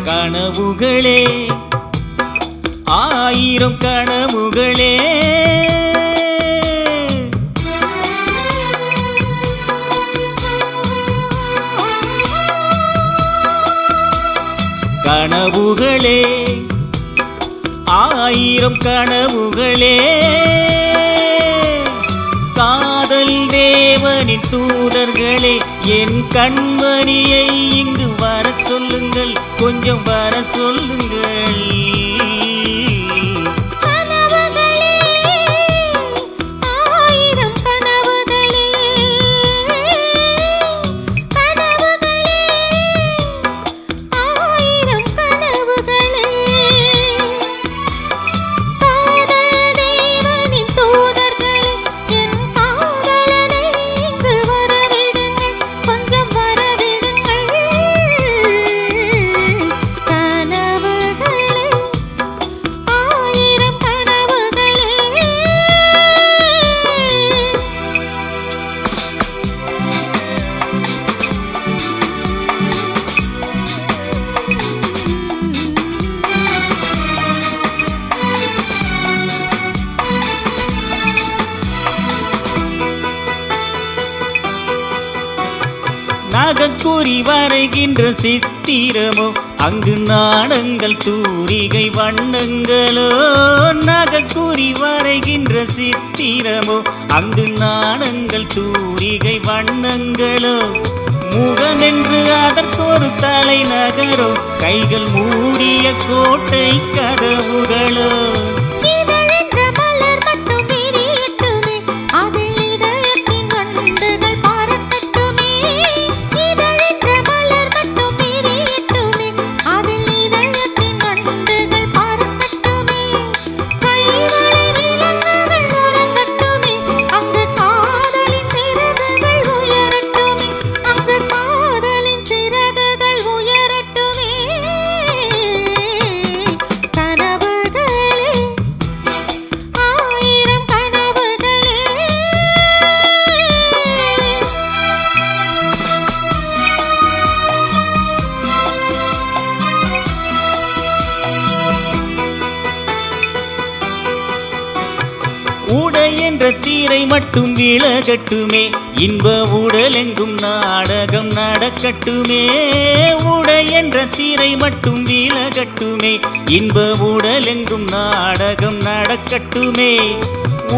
கனவுகளே ஆயிரம் கனவுகளே கனவுகளே ஆயிரம் கனவுகளே காதல் தேவனின் தூதர்களே என் கண்மணியை இங்கு வர சொல்லுங்கள் கொஞ்சம் வர சொல்லுங்கள் நகக்குறி வரைகின்ற சித்திரமோ அங்கு நாணங்கள் தூரிகை வண்ணங்களோ நகக்குறி வரைகின்ற சித்திரமோ அங்கு நாணங்கள் தூரிகை வண்ணங்களோ முகமென்று அதற்கொரு தலைநகரோ கைகள் மூடிய கோட்டை கதவுகளோ உடை என்ற தீரை மட்டும் விலகட்டுமே இன்ப உடலெங்கும் நாடகம் நடக்கட்டுமே உடை என்ற தீரை மட்டும் விலகட்டுமே இன்ப உடலெங்கும் நாடகம் நடக்கட்டுமே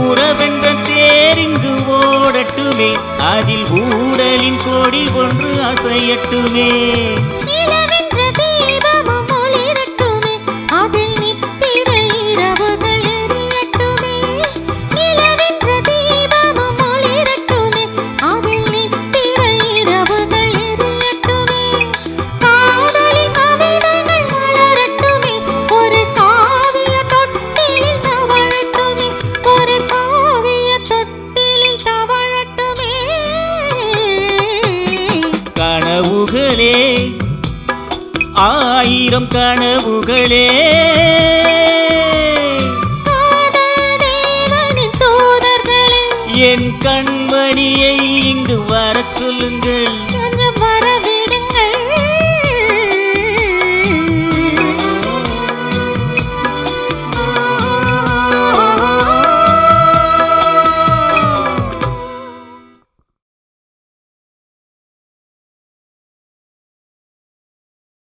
உறவென்ற தேரிங்கு ஓடட்டுமே அதில் ஊடலின் கொடி ஒன்று அசையட்டுமே கனவுகளே ஆயிரம் கனவுகளே என் கண்மணியை இங்கு வரச் சொல்லுங்கள்